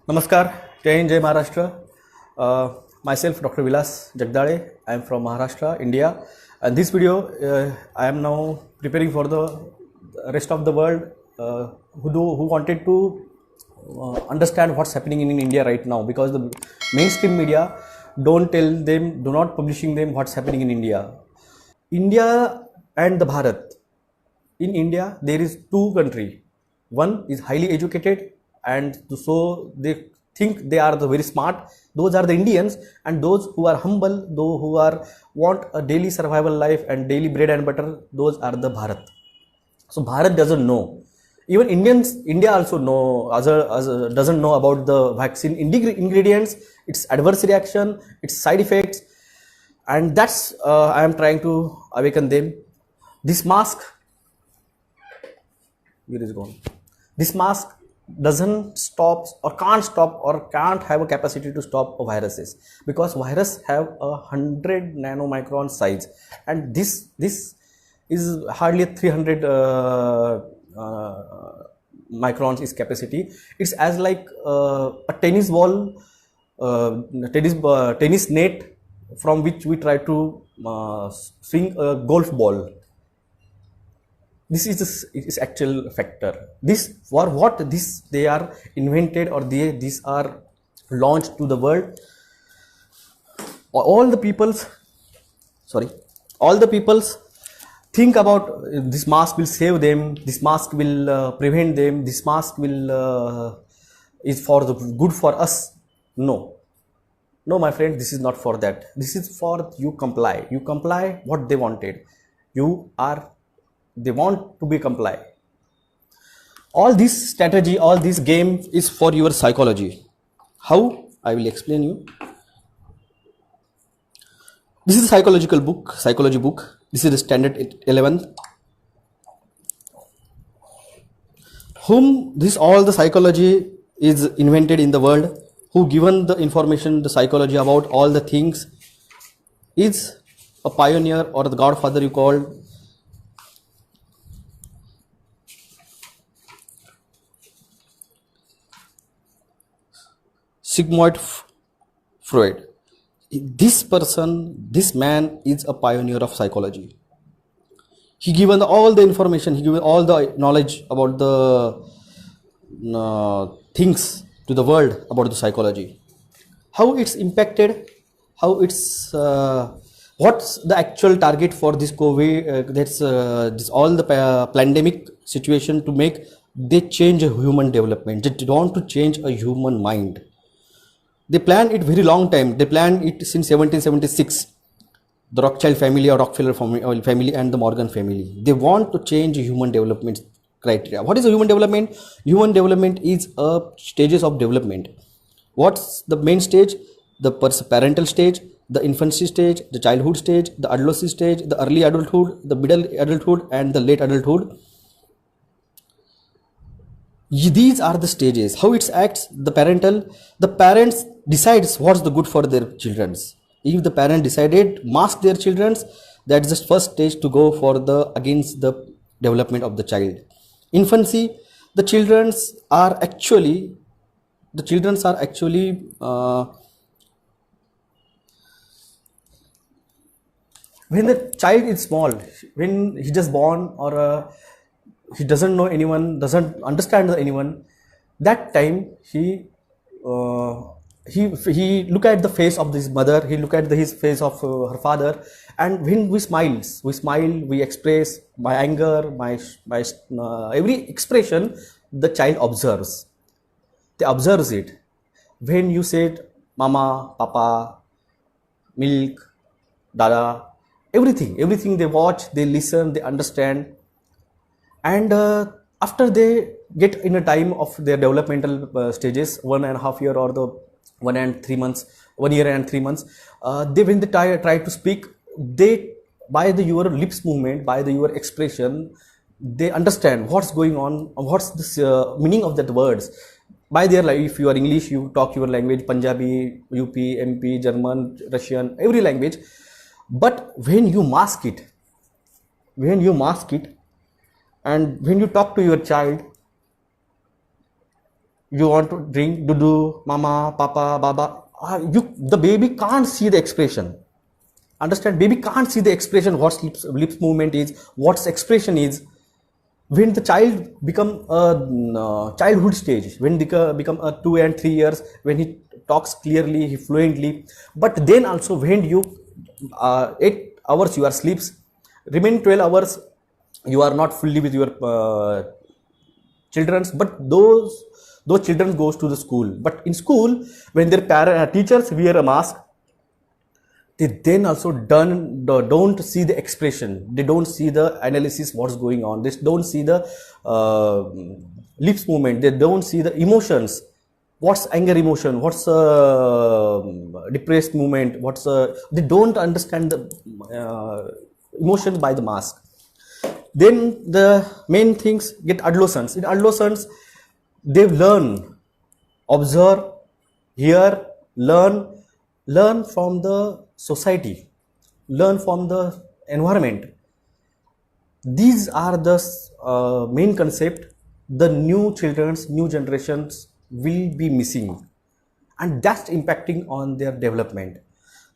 Namaskar, Jai Hind, Jai Maharashtra. Myself, Dr. Vilas Jagdale. I am from Maharashtra, India. And this video, I am now preparing for the rest of the world who wanted to understand what's happening in India right now, because the mainstream media don't tell them, do not publishing them what's happening in India. India and the Bharat. In India, there is two country. One is highly educated, and so they think they are the very smart. Those are the Indians, and those who are humble, those who are want a daily survival life and daily bread and butter, those are the Bharat. So Bharat doesn't know. Even Indians, India also know, doesn't know about the vaccine ingredients, its adverse reaction, its side effects, and that's I am trying to awaken them. This mask, where is gone? This mask doesn't stop or can't stop or can't have a capacity to stop viruses, because virus have 100 nanomicron size, and this is hardly 300 microns is capacity. It's as like a tennis ball, tennis net from which we try to swing a golf ball. This is actual factor. This for what this they are invented, or these are launched to the world. All the peoples, sorry, all the peoples think about this mask will save them, this mask will prevent them, this mask will is for the good for us. No, no, my friend, this is not for that. This is for you comply. You comply what they wanted. You are, they want to be comply. All this strategy, all this game is for your psychology. How? I will explain you. This is a psychological book, psychology book. This is the standard 11. Whom this all the psychology is invented in the world, who given the information, the psychology about all the things, is a pioneer or the godfather you call. Sigmund Freud. This person, this man is a pioneer of psychology. He given all the information, he given all the knowledge about the things to the world about the psychology. How it's impacted, how it's what's the actual target for this COVID, this all the pandemic situation to make they change a human development. They want to change a human mind. They planned it very long time. They planned it since 1776. The Rothschild family or Rockefeller family and the Morgan family. They want to change human development criteria. What is a human development? Human development is a stages of development. What's the main stage? The parental stage, the infancy stage, the childhood stage, the adolescent stage, the early adulthood, the middle adulthood, and the late adulthood. These are the stages. How it acts, the parents decides what's the good for their children. If the parent decided mask their children, that's the first stage to go for the against the development of the child. Infancy, the children are actually when the child is small, when he just born, or he doesn't know anyone, doesn't understand anyone, that time he look at the face of his mother, he look at his face of her father, and when we smile, we express my anger, my every expression, the child observes. They observes it. When you said mama, papa, milk, dada, everything they watch, they listen, they understand. And after they get in a time of their developmental stages, 1.5 year or the 1 and 3 months, 1 year and 3 months, they when they try to speak, they by the your lips movement, by the your expression, they understand what's going on, what's this meaning of that words. By their life, if you are English, you talk your language, Punjabi, UP, MP, German, Russian, every language. But when you mask it, and when you talk to your child, you want to drink dudu, mama, papa, baba. The baby can't see the expression. Understand? Baby can't see the expression, what lips movement is, what's expression is. When the child become a childhood stage, when they become a 2 and 3 years, when he talks clearly, he fluently. But then also when you 8 hours you are sleeps, remain 12 hours you are not fully with your children's. But those children goes to the school. But in school, when their teachers wear a mask, they then also don't see the expression, they don't see the analysis what's going on, they don't see the lips movement, they don't see the emotions, what's anger emotion, what's depressed movement, they don't understand the emotions by the mask. Then the main things get adolescents. In adolescents, they learn, observe, hear, learn from the society, learn from the environment. These are the main concept the new generations will be missing, and that's impacting on their development.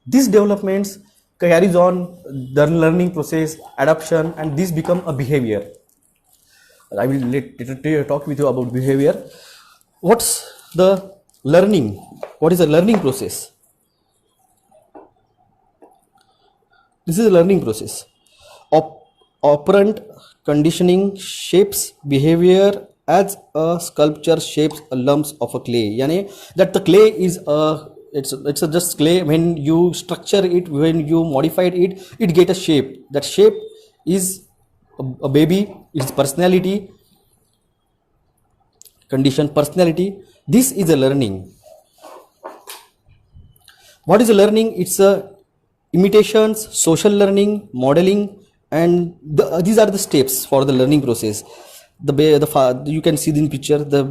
These developments carries on the learning process, adoption, and this become a behavior. I will later talk with you about behavior. What's the learning? What is the learning process? This is a learning process. Operant conditioning shapes behavior as a sculpture shapes a lumps of a clay. Yani that the clay is it's a just clay. When you structure it, when you modified it, it get a shape. That shape is a baby, its personality, condition, personality. This is a learning. What is a learning? It's a imitations, social learning, modeling, and these are the steps for the learning process. You can see in picture the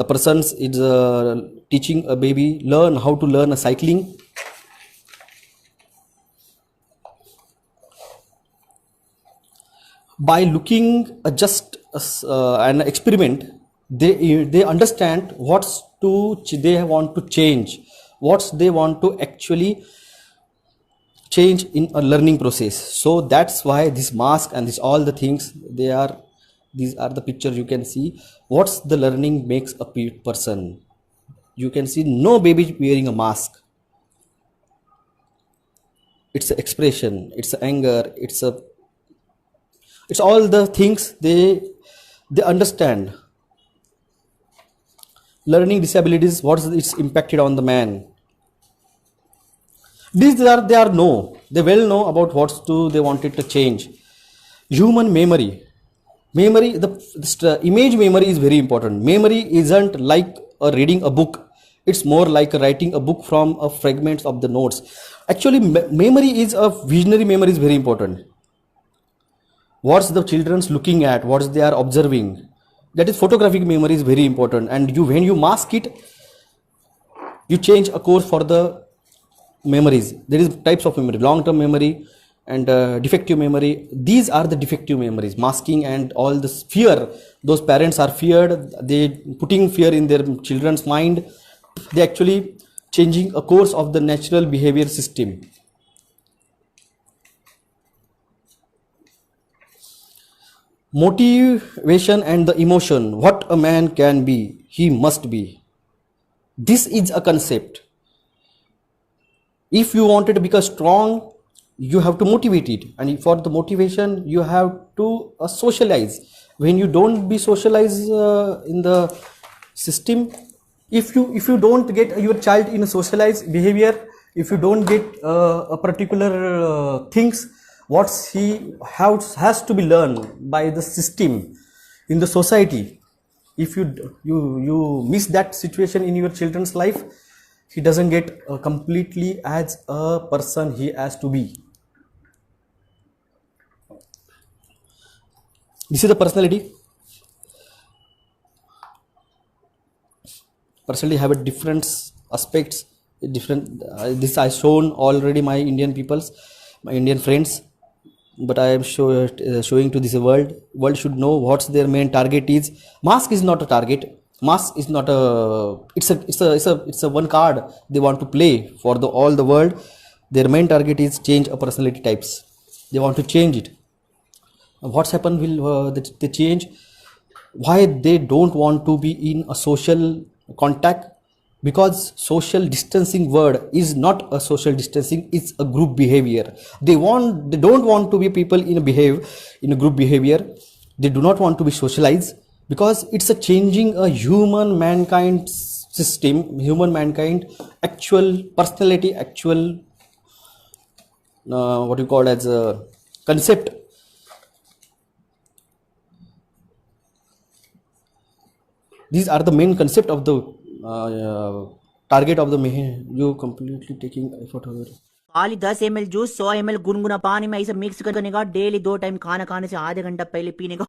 person is teaching a baby learn how to learn a cycling. By looking just an experiment, they understand they want to change, what they want to actually change in a learning process. So that's why this mask and this all the things these are the pictures you can see. What's the learning makes a person? You can see no baby wearing a mask. It's an expression, it's an anger, it's all the things they understand. Learning disabilities, it's impacted on the man. They well know about they wanted to change. Human memory, the image memory is very important. Memory isn't like reading a book, it's more like writing a book from a fragments of the notes. Actually, memory is a visionary memory is very important. What's the children's looking at, what they are observing, that is photographic memory is very important. And when you mask it, you change a course for the memories. There is types of memory, long-term memory and defective memory. These are the defective memories, masking and all this fear. Those parents are feared, they putting fear in their children's mind. They actually changing a course of the natural behavior system. Motivation and the emotion, what a man can be, he must be. This is a concept. If you wanted to become strong, you have to motivate it, and for the motivation you have to socialize. When you don't be socialized in the system, if you don't get your child in a socialized behavior, if you don't get a particular things what he has to be learned by the system in the society, if you miss that situation in your children's life, he doesn't get completely as a person he has to be. This is the personality. Personality have a different aspects, different. This I shown already my Indian peoples, my Indian friends. but I am showing to this world. World should know what's their main target is. Mask is not a target. Mask is not a. It's a one card they want to play for the all the world. Their main target is change a personality types. They want to change it. What's happened will they change. Why they don't want to be in a social contact? Because social distancing word is not a social distancing, it's a group behavior. They don't want to be people in a group behavior. They do not want to be socialized, because it's a changing a human mankind system, human mankind actual personality, actual what you call as a concept. These are the main concept of the target of the you completely taking effort over. खाली 10 ml juice 100 ml गुनगुना पानी में इसे mix करने का, daily 2 time खाना खाने से आधे घंटा पहले पीने का।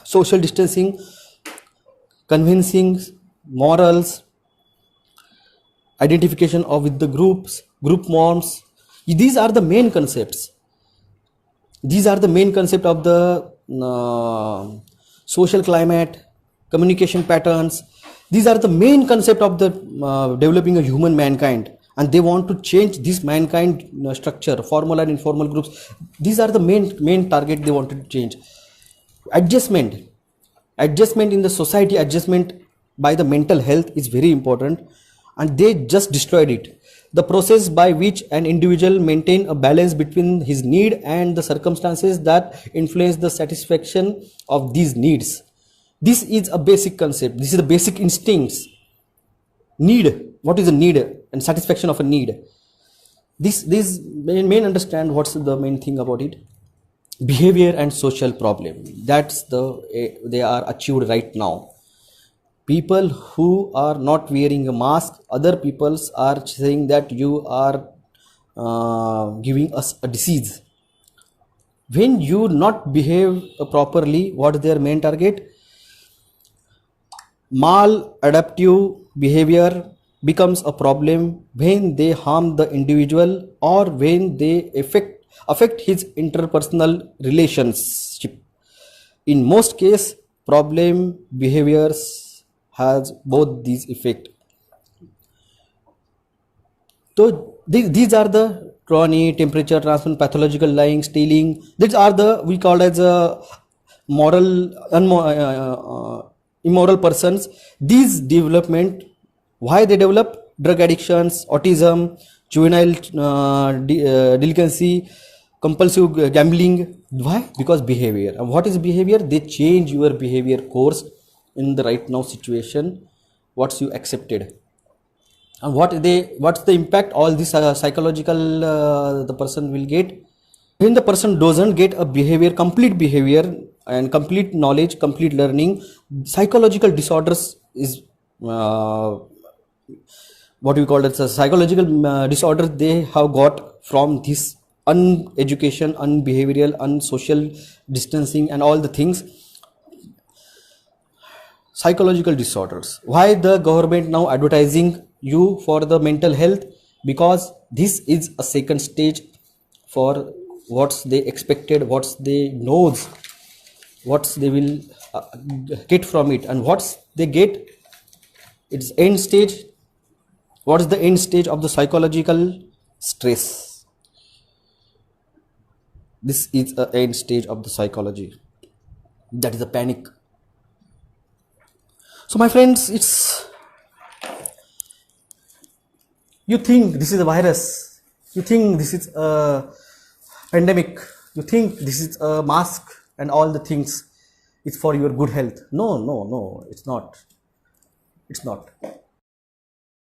Social distancing, convincing, morals, identification of with the groups, group norms. These are the main concepts. These are the main concept of the social climate, communication patterns. These are the main concept of the developing a human mankind, and they want to change this mankind structure, formal and informal groups. These are the main target they wanted to change. Adjustment in the society, adjustment by the mental health is very important, and they just destroyed it. The process by which an individual maintain a balance between his need and the circumstances that influence the satisfaction of these needs. This is a basic concept. This is the basic instincts. Need. What is a need and satisfaction of a need? This main understand what's the main thing about it. Behavior and social problem. That's they are achieved right now. People who are not wearing a mask, other peoples are saying that you are giving us a disease. When you not behave properly, what is their main target? Maladaptive behavior becomes a problem when they harm the individual or when they affect his interpersonal relationship. In most cases, problem behaviors has both these effects. So these are the chronic, temperature, transmission, pathological, lying, stealing. These are the we call as a immoral persons. These development, why they develop? Drug addictions, autism, juvenile delinquency, compulsive gambling. Why? Because behavior. And what is behavior? They change your behavior course in the right now situation. What's you accepted, and what's the impact? All this psychological the person will get. When the person doesn't get a behavior, complete behavior and complete knowledge, complete learning, psychological disorders is what we call it, a psychological disorder they have got from this uneducation, unbehavioral, unsocial distancing and all the things. Psychological disorders. Why the government now advertising you for the mental health? Because this is a second stage for what's they expected, what's they knows, what's they will get from it, and what's they get. It's end stage. What is the end stage of the psychological stress? This is a end stage of the psychology. That is a panic. So my friends, it's, you think this is a virus, you think this is a pandemic, you think this is a mask and all the things, it's for your good health. No, it's not.